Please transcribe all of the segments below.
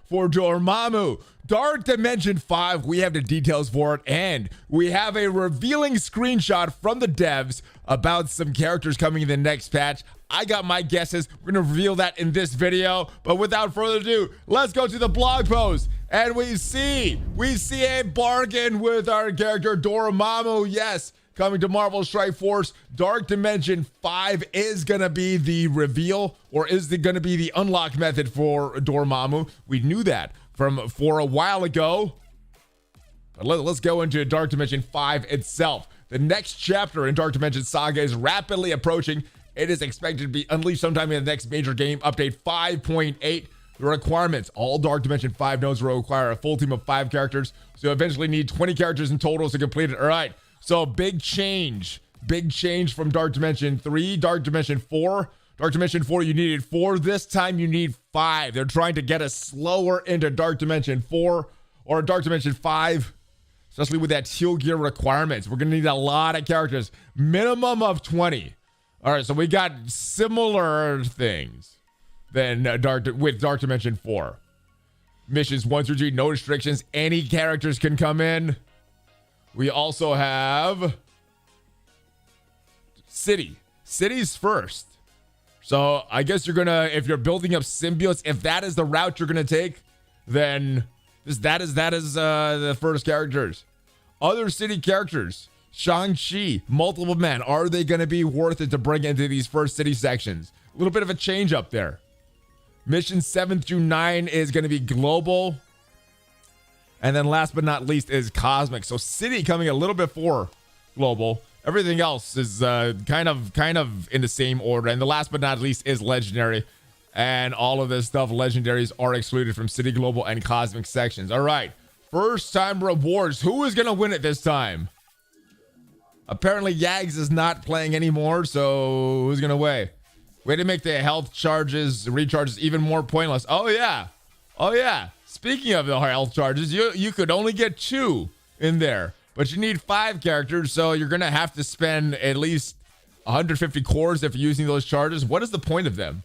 for Dormammu. Dark Dimension 5, we have the details for it, and we have a revealing screenshot from the devs about some characters coming in the next patch. I got my guesses. We're going to reveal that in this video, but without further ado, let's go to the blog post. And we see a bargain with our character Dormammu. Yes, coming to Marvel Strike Force. Dark Dimension 5 is going to be the reveal, or is it going to be the unlock method for Dormammu? We knew that for a while ago. But let's go into Dark Dimension 5 itself. The next chapter in Dark Dimension Saga is rapidly approaching. It is expected to be unleashed sometime in the next major game update 5.8. The requirements: all Dark Dimension 5 nodes will require a full team of 5 characters, so you eventually need 20 characters in total to complete it. All right, so big change from Dark Dimension 3. Dark Dimension 4, you needed 4. This time you need 5. They're trying to get us slower into Dark Dimension 4 or Dark Dimension 5, especially with that teal gear requirements. We're gonna need a lot of characters, minimum of 20. All right, so we got similar things than Dark Dimension 4. Missions 1 through 3, no restrictions. Any characters can come in. We also have cities first. So I guess you're gonna, if you're building up symbiotes, if that is the route you're gonna take, then that is the first characters. Other city characters: Shang-Chi, multiple men. Are they gonna be worth it to bring into these first city sections? A little bit of a change up there. Mission 7 through 9 is going to be global. And then last but not least is cosmic. So city coming a little bit before global. Everything else is kind of in the same order. And the last but not least is legendary. And all of this stuff, legendaries, are excluded from city, global, and cosmic sections. All right. First time rewards. Who is going to win it this time? Apparently Yags is not playing anymore. So who's going to win? Way to make the health recharges even more pointless. Oh yeah. Speaking of the health charges, you could only get 2 in there, but you need 5 characters, so you're gonna have to spend at least 150 cores if you're using those charges. What is the point of them?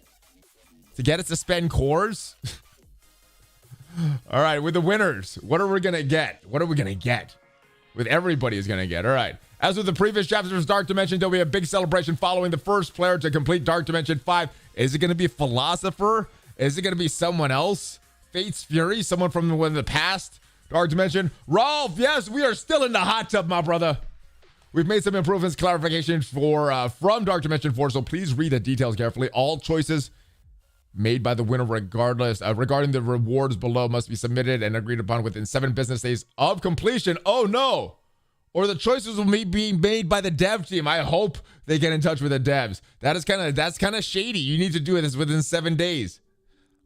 To get us to spend cores? All right, with the winners, what are we gonna get? With everybody is gonna get. All right. As with the previous chapters of Dark Dimension, there'll be a big celebration following the first player to complete Dark Dimension 5. Is it going to be a Philosopher? Is it going to be someone else? Fate's Fury? Someone from the past? Dark Dimension? Rolf, yes, we are still in the hot tub, my brother. We've made some improvements, clarifications from Dark Dimension 4, so please read the details carefully. All choices made by the winner regarding the rewards below must be submitted and agreed upon within 7 business days of completion. Oh, no. Or the choices will be made by the dev team. I hope they get in touch with the devs. That's kind of shady. You need to do this within 7 days.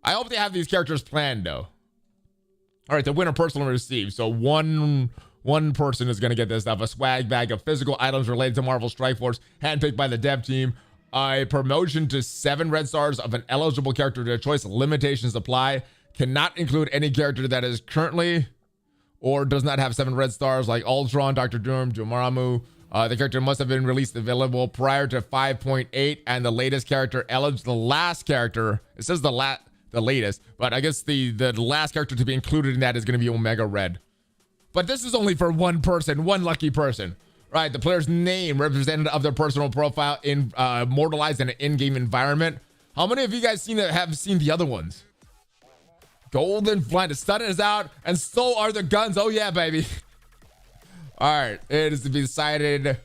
I hope they have these characters planned, though. All right, the winner personally receives. So one person is going to get this stuff: a swag bag of physical items related to Marvel Strike Force, handpicked by the dev team. A promotion to 7 red stars of an eligible character to choice. Limitations apply. Cannot include any character that is currently or does not have 7 red stars, like Ultron, Dr. Doom, Dormammu. The character must have been released available prior to 5.8, and the latest character the last character. It says the latest, but I guess the last character to be included in that is going to be Omega Red. But this is only for one person, one lucky person. Right, the player's name, representative of their personal profile, immortalized in an in-game environment. How many of you guys have seen the other ones? Golden Blind. The stun is out, and so are the guns. Oh yeah, baby. All right, it is to be decided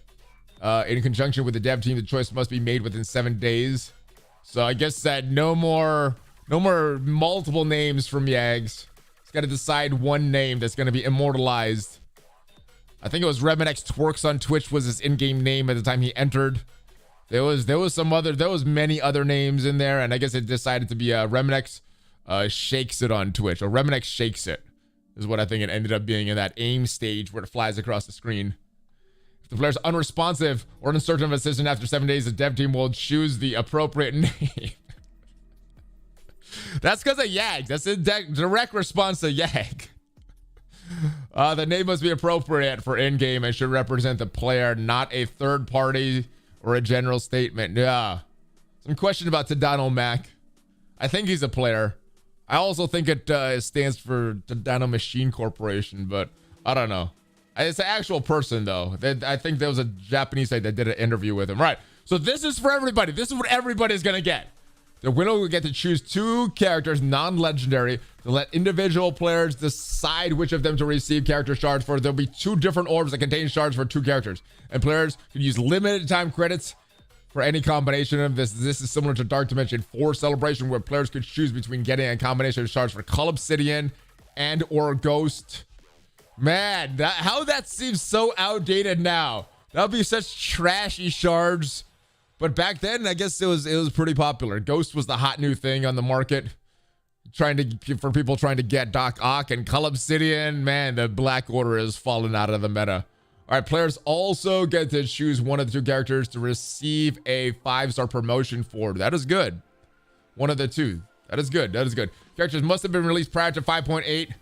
in conjunction with the dev team. The choice must be made within 7 days. So I guess that no more multiple names from Yags. It's got to decide one name that's going to be immortalized. I think it was Remedex Twerks on Twitch was his in-game name at the time he entered. There was many other names in there, and I guess it decided to be Remedex Shakes It on Twitch, or Remedex Shakes It is what I think it ended up being in that aim stage where it flies across the screen. If the player's unresponsive or uncertain of a decision after 7 days, the dev team will choose the appropriate name. That's because of Yag. That's a direct response to Yag. The name must be appropriate for in-game and should represent the player, not a third party or a general statement. Yeah. Some question about Tadano Mac. I think he's a player. I also think it stands for Dino Machine Corporation, but I don't know. It's an actual person, though. I think there was a Japanese site that did an interview with him. Right. So this is for everybody. This is what everybody's going to get. The winner will get to choose 2 characters, non-legendary, to let individual players decide which of them to receive character shards for. There'll be 2 different orbs that contain shards for 2 characters. And players can use limited time credits for any combination of this. This is similar to Dark Dimension 4 Celebration, where players could choose between getting a combination of shards for Cull Obsidian and or Ghost. Man, how that seems so outdated now. That would be such trashy shards. But back then, I guess it was pretty popular. Ghost was the hot new thing on the market. For people trying to get Doc Ock and Cull Obsidian. Man, the Black Order has fallen out of the meta. All right, players also get to choose one of the 2 characters to receive a 5-star promotion for. That is good. One of the 2. That is good. That is good. Characters must have been released prior to 5.8.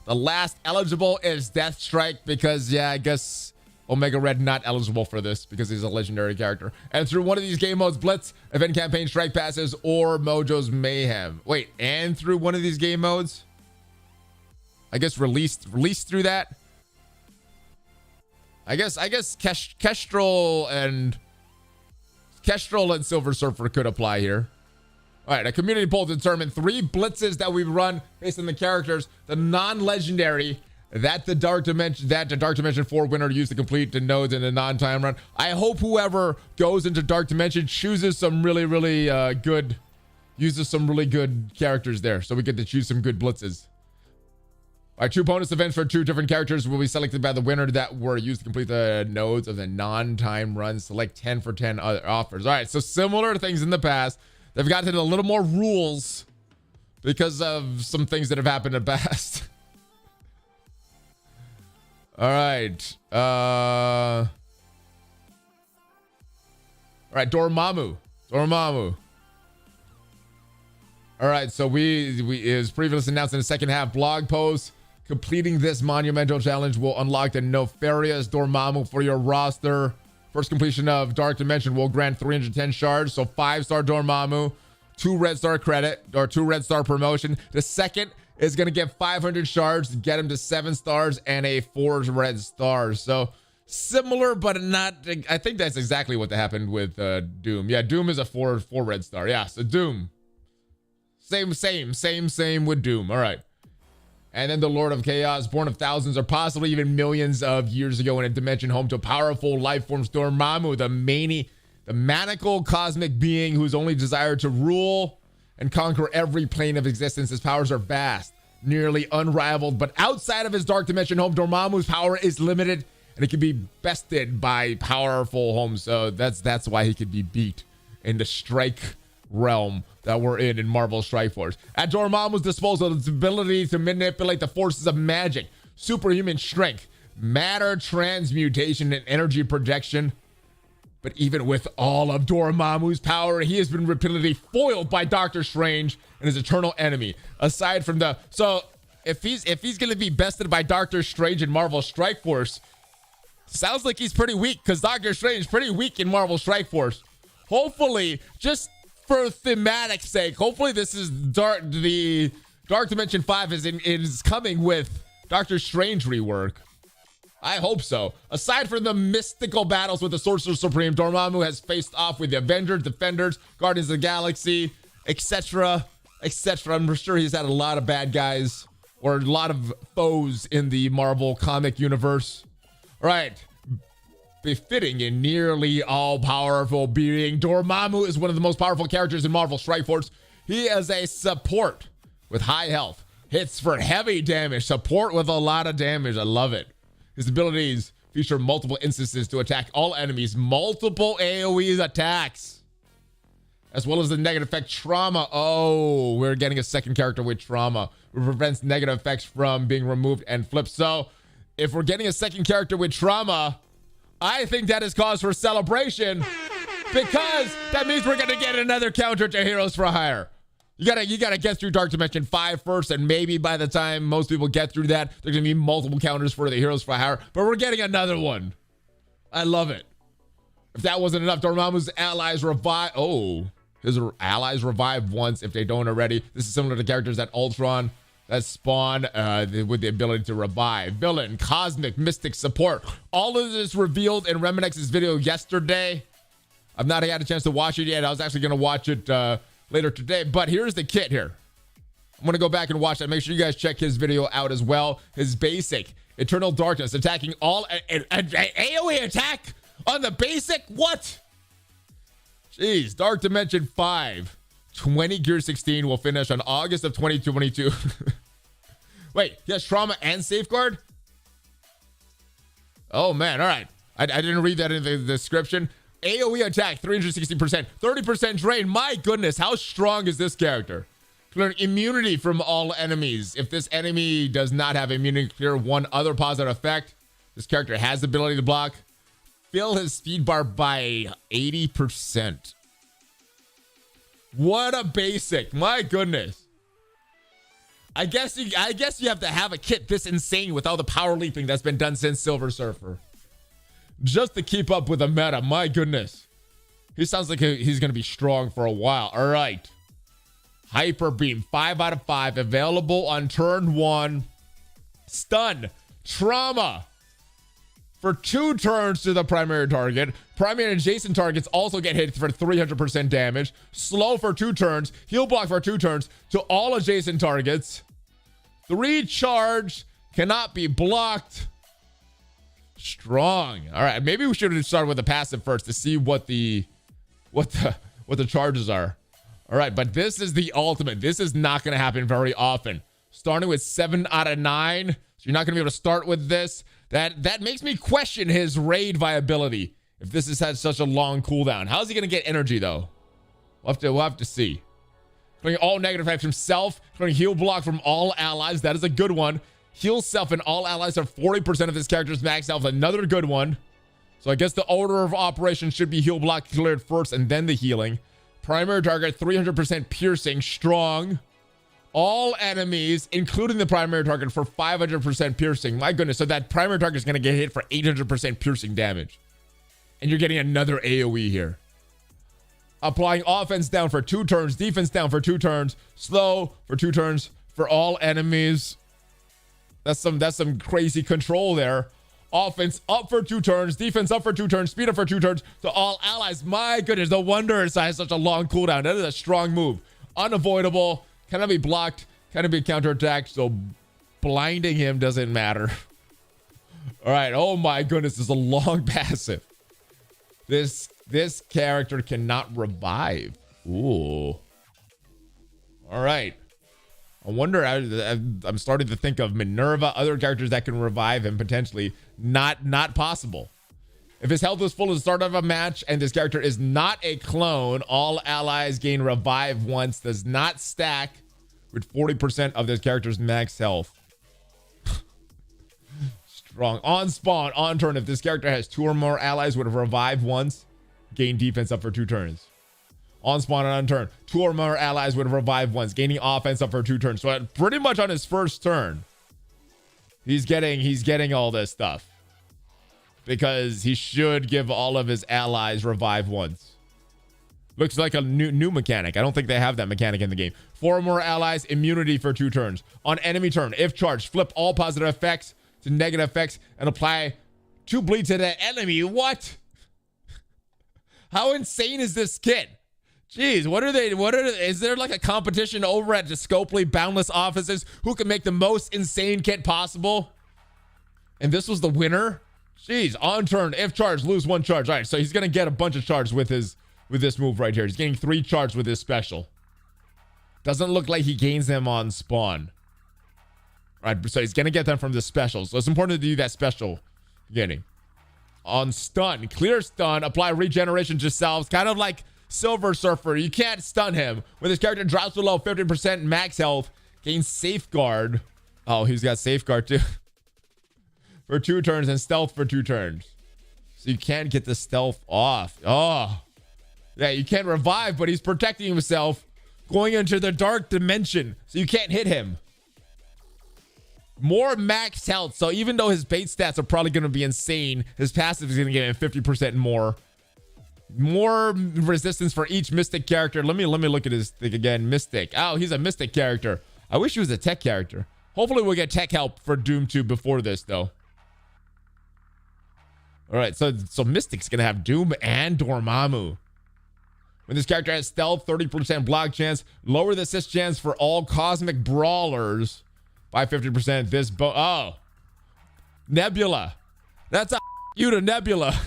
The last eligible is Deathstrike because, yeah, I guess Omega Red not eligible for this because he's a legendary character. And through one of these game modes, Blitz, Event Campaign, Strike Passes, or Mojo's Mayhem. Wait, and through one of these game modes? I guess released through that? I guess Kestrel and Silver Surfer could apply here. All right, a community poll determined 3 blitzes that we run based on the characters, the non-legendary, that the Dark Dimension 4 winner used to complete the nodes in the non-time run. I hope whoever goes into Dark Dimension chooses some really good characters there, so we get to choose some good blitzes. All right, 2 bonus events for 2 different characters will be selected by the winner that were used to complete the nodes of the non-time run. Select 10 for 10 other offers. All right, so similar to things in the past, they've gotten a little more rules because of some things that have happened in the past. All right. All right, Dormammu. All right, so we is previously announced in the second half blog post. Completing this monumental challenge will unlock the nefarious Dormammu for your roster. First completion of Dark Dimension will grant 310 shards, so 5-star Dormammu, 2 red star credit, or 2 red star promotion. The second is going to get 500 shards to get him to 7 stars and a 4 red stars. So similar, but not. I think that's exactly what happened with Doom. Yeah, Doom is a 4 red star. Yeah, so Doom. Same with Doom. All right. And then the Lord of Chaos, born of thousands or possibly even millions of years ago in a dimension home to powerful life forms, Dormammu, the maniacal cosmic being whose only desire to rule and conquer every plane of existence. His powers are vast, nearly unrivaled, but outside of his dark dimension home, Dormammu's power is limited and it can be bested by powerful homes. So that's why he could be beat in the strike realm that we're in Marvel Strike Force. At Dormammu's disposal, its ability to manipulate the forces of magic, superhuman strength, matter transmutation, and energy projection. But even with all of Dormammu's power, he has been repeatedly foiled by Doctor Strange and his eternal enemy. Aside from so if he's gonna be bested by Doctor Strange in Marvel Strike Force, sounds like he's pretty weak because Doctor Strange is pretty weak in Marvel Strike Force. Hopefully, just for thematic sake, hopefully this is the Dark Dimension 5 is coming with Doctor Strange rework. I hope so. Aside from the mystical battles with the Sorcerer Supreme, Dormammu has faced off with the Avengers, Defenders, Guardians of the Galaxy, etc., etc. I'm sure he's had a lot of bad guys or a lot of foes in the Marvel comic universe. All right. Befitting a nearly all-powerful being, Dormammu is one of the most powerful characters in Marvel Strike Force. He is a support with high health, hits for heavy damage, support with a lot of damage. I love it. His abilities feature multiple instances to attack all enemies, multiple AoE attacks, as well as the negative effect Trauma. Oh, we're getting a second character with Trauma, which prevents negative effects from being removed and flipped. So if we're getting a second character with Trauma, I think that is cause for celebration because that means we're going to get another counter to Heroes for Hire. You gotta get through Dark Dimension 5 first, and maybe by the time most people get through that, there's gonna be multiple counters for the Heroes for Hire, but we're getting another one. I love it. If that wasn't enough, Dormammu's allies revive. Oh, His allies revive once if they don't already. This is similar to characters that Ultron that spawn with the ability to revive. Villain, Cosmic, Mystic, Support. All of this revealed in Reminex's video yesterday. I've not had a chance to watch it yet. I was actually going to watch it later today. But here's the kit here. I'm going to go back and watch that. Make sure you guys check his video out as well. His basic, Eternal Darkness, attacking all... AoE attack on the basic? What? Jeez, Dark Dimension 5. 20 Gear 16 will finish on August of 2022. Wait, he has Trauma and Safeguard? Oh, man. All right. I didn't read that in the description. AoE attack, 360%. 30% drain. My goodness, how strong is this character? Clear immunity from all enemies. If this enemy does not have immunity, clear one other positive effect. This character has the ability to block. Fill his speed bar by 80%. What a basic. My goodness. I guess you have to have a kit this insane with all the power leaping that's been done since Silver Surfer. Just to keep up with the meta. My goodness. He sounds like he's going to be strong for a while. All right. Hyper Beam, 5 out of 5. Available on turn 1. Stun. Trauma. For 2 turns to the primary target. Primary and adjacent targets also get hit for 300% damage. Slow for 2 turns. Heal block for 2 turns to all adjacent targets. 3 charge. Cannot be blocked. Strong. All right, maybe we should start with the passive first to see what the charges are. All right, but this is the ultimate. This is not going to happen very often. Starting with 7 out of 9. So you're not going to be able to start with this. That makes me question his raid viability if this has had such a long cooldown. How is he going to get energy, though? We'll have to see. Putting all negative effects himself. Putting heal block from all allies. That is a good one. Heal self and all allies have 40% of this character's max health. Another good one. So I guess the order of operations should be heal block cleared first and then the healing. Primary target, 300% piercing. Strong. All enemies, including the primary target, for 500% piercing. My goodness. So that primary target is going to get hit for 800% piercing damage. And you're getting another AoE here. Applying offense down for 2 turns. Defense down for 2 turns. Slow for 2 turns for all enemies. That's some crazy control there. Offense up for 2 turns. Defense up for 2 turns. Speed up for 2 turns to all allies. My goodness. No wonder it has such a long cooldown. That is a strong move. Unavoidable. Cannot be blocked. Cannot be counterattacked. So blinding him doesn't matter. All right. Oh my goodness. This is a long passive. This character cannot revive. Ooh. All right. I wonder, I'm starting to think of Minerva, other characters that can revive him potentially. Not possible. If his health is full at the start of a match and this character is not a clone, all allies gain revive once, does not stack with 40% of this character's max health. Strong. On spawn, on turn, if this character has 2 or more allies with revive once, gain defense up for 2 turns. On spawn and on turn, 2 or more allies would revive once, gaining offense up for 2 turns. So pretty much on his first turn, he's getting all this stuff because he should give all of his allies revive once. Looks like a new mechanic. I don't think they have that mechanic in the game. 4 or more allies, immunity for 2 turns. On enemy turn, if charged, flip all positive effects to negative effects and apply 2 bleed to that enemy. What? How insane is this kit? Jeez, is there like a competition over at the Scopely Boundless offices who can make the most insane kit possible? And this was the winner? Jeez, on turn, if charged, lose 1 charge. All right, so he's going to get a bunch of charge with this move right here. He's getting 3 charge with his special. Doesn't look like he gains them on spawn. All right, so he's going to get them from the special. So it's important to do that special getting. On stun, clear stun, apply regeneration to selves, kind of like Silver Surfer. You can't stun him. When this character drops below 50% max health, gains safeguard. Oh, he's got safeguard too. For 2 turns and stealth for 2 turns. So you can't get the stealth off. Oh. Yeah, you can't revive, but he's protecting himself going into the dark dimension. So you can't hit him. More max health. So even though his bait stats are probably going to be insane, his passive is going to get him 50% more. More resistance for each mystic character. Let me look at his thing again. Mystic. Oh, he's a mystic character. I wish he was a tech character. Hopefully we'll get tech help for Doom 2 before this, though. All right, so Mystic's gonna have Doom and Dormammu. When this character has stealth, 30% block chance, lower the assist chance for all cosmic brawlers by 50%. Oh, Nebula. That's a you to Nebula.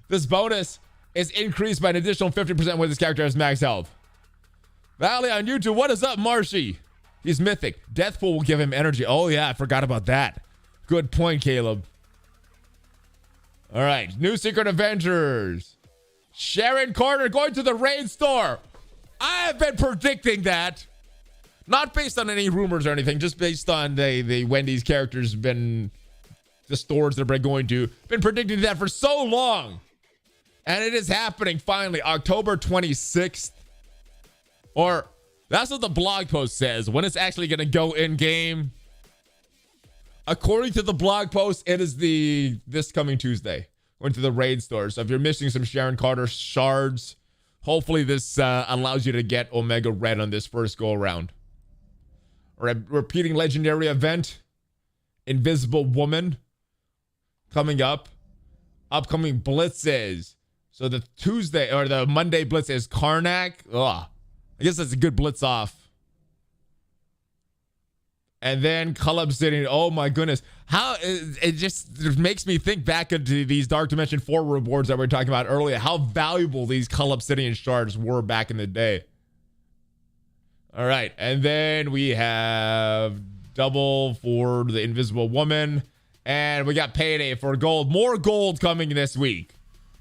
This bonus is increased by an additional 50% when this character has max health. Valley on YouTube, what is up, Marshy? He's mythic. Deathpool will give him energy. Oh yeah, I forgot about that. Good point, Caleb. All right, new Secret Avengers. Sharon Carter going to the raid store. I have been predicting that. Not based on any rumors or anything, just based on the Wendy's characters been the stores they've been going to. Been predicting that for so long. And it is happening finally, October 26th. Or that's what the blog post says, when it's actually going to go in game. According to the blog post, it is this coming Tuesday. Went to the raid store. So if you're missing some Sharon Carter shards, hopefully this allows you to get Omega Red on this first go around. Repeating legendary event, Invisible Woman, coming up. Upcoming blitzes. So the Tuesday or the Monday blitz is Karnak. Ugh. I guess that's a good blitz off. And then Cull Obsidian. Oh my goodness. How it just makes me think back into these Dark Dimension 4 rewards that we were talking about earlier. How valuable these Cull Obsidian shards were back in the day. All right. And then we have double for the Invisible Woman. And we got payday for gold. More gold coming this week.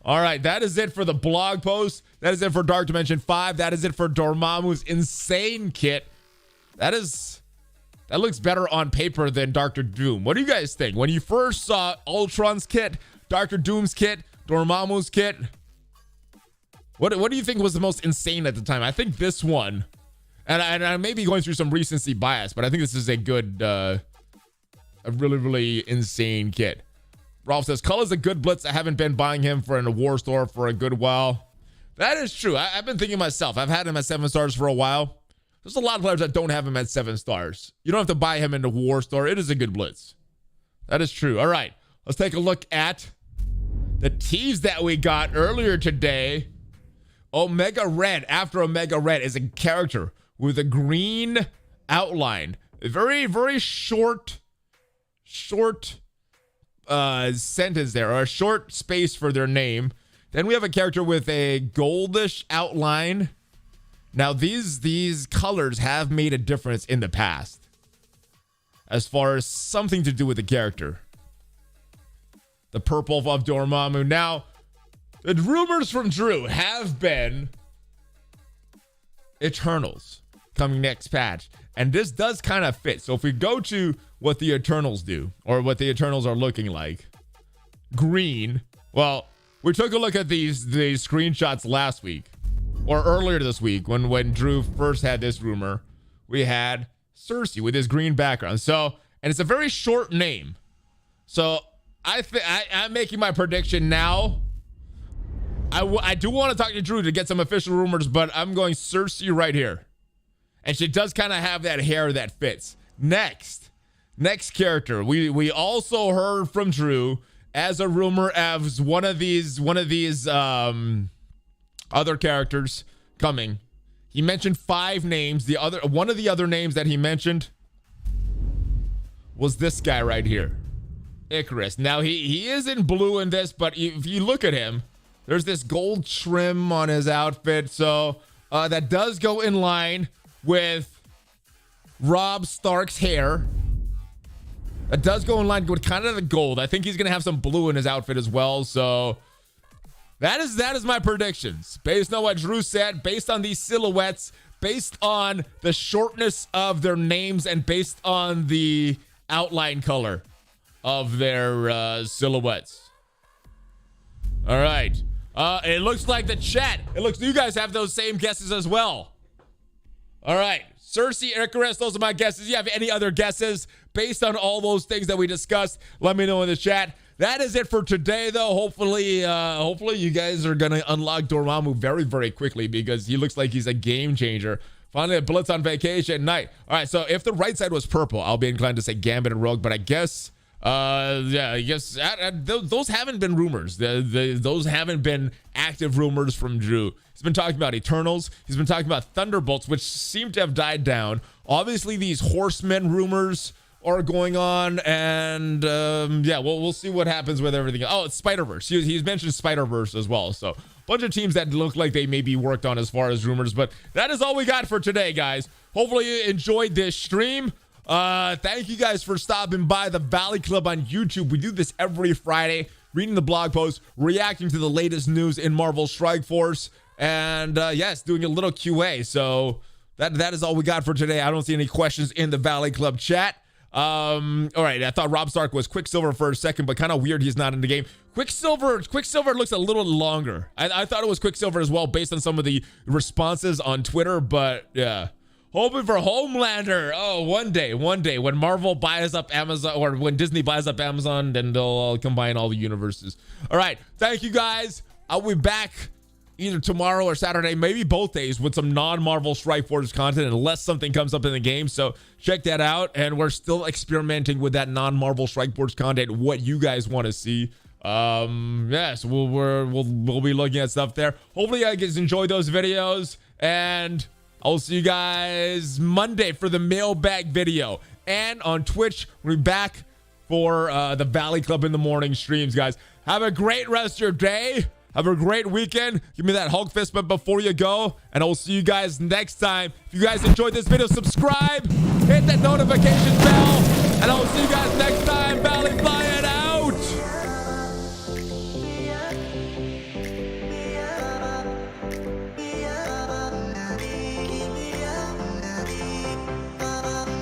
All right, that is it for the blog post. That is it for Dark Dimension 5. That is it for Dormammu's insane kit. That looks better on paper than Dr. Doom. What do you guys think? When you first saw Ultron's kit, Dr. Doom's kit, Dormammu's kit, what do you think was the most insane at the time? I think this one, and I may be going through some recency bias, but I think this is a good, a really, really insane kit. Rolf says, Cull is a good blitz. I haven't been buying him in a war store for a good while. That is true. I've been thinking myself. I've had him at 7 stars for a while. There's a lot of players that don't have him at 7 stars. You don't have to buy him in the war store. It is a good blitz. That is true. All right. Let's take a look at the teas that we got earlier today. Omega Red. After Omega Red is a character with a green outline. A very, very short sentence there, or a short space for their name. Then we have a character with a goldish outline. Now these colors have made a difference in the past as far as something to do with the character. The purple of Dormammu. Now the rumors from Drew have been Eternals coming next patch, and this does kind of fit. So if we go to what the Eternals do, or what the Eternals are looking like, green. Well, we took a look at these screenshots last week, or earlier this week, when Drew first had this rumor. We had Cersei with his green background. So, and it's a very short name. So I'm making my prediction now. I do want to talk to Drew to get some official rumors, but I'm going Cersei right here. And she does kind of have that hair that fits. Next character. We also heard from Drew as a rumor as one of these other characters coming. He mentioned 5 names. One of the other names that he mentioned was this guy right here, Icarus. Now he is in blue in this, but if you look at him, there's this gold trim on his outfit. So that does go in line with Robb Stark's hair. That does go in line with kind of the gold. I think he's gonna have some blue in his outfit as well. So that is my predictions based on what Drew said, based on these silhouettes, based on the shortness of their names, and based on the outline color of their silhouettes. All right. It looks like the chat. You guys have those same guesses as well. All right. Cersei, Icarus, those are my guesses. You have any other guesses based on all those things that we discussed? Let me know in the chat. that is it for today, though. Hopefully you guys are gonna unlock Dormammu very, very quickly because he looks like he's a game changer. Finally, a Blitz on vacation night. All right, so if the right side was purple, I'll be inclined to say Gambit and Rogue, but I guess, yeah, I guess those haven't been rumors. Those haven't been active rumors from Drew. He's been talking about Eternals. He's been talking about Thunderbolts, which seem to have died down. Obviously, these Horsemen rumors are going on, and yeah, we'll see what happens with everything. Oh, it's Spider-Verse. He's mentioned Spider-Verse as well, so bunch of teams that look like they may be worked on as far as rumors, but that is all we got for today, guys. Hopefully you enjoyed this stream. Thank you guys for stopping by the Valley Club on YouTube. We do this every Friday, reading the blog posts, reacting to the latest news in Marvel Strike Force, and yes, doing a little QA. So that is all we got for today. I don't see any questions in the Valley Club chat. All right, I thought Rob Stark was Quicksilver for a second, but kind of weird he's not in the game. Quicksilver looks a little longer. I thought it was Quicksilver as well based on some of the responses on Twitter, but yeah. Hoping for Homelander. Oh, one day when Marvel buys up Amazon, or when Disney buys up Amazon, then they'll combine all the universes. All right, thank you guys. I'll be back either tomorrow or Saturday, maybe both days, with some non-Marvel Strike Force content unless something comes up in the game. So check that out. And we're still experimenting with that non-Marvel Strike Force content, what you guys want to see. Yes, we'll be looking at stuff there. Hopefully you guys enjoy those videos, and I'll see you guys Monday for the mailbag video. And on Twitch, we'll be back for the Valley Club in the morning streams, guys. Have a great rest of your day. Have a great weekend. Give me that Hulk fist bump before you go, and I'll see you guys next time. If you guys enjoyed this video, subscribe, hit that notification bell, and I'll see you guys next time. ValleyFlyin.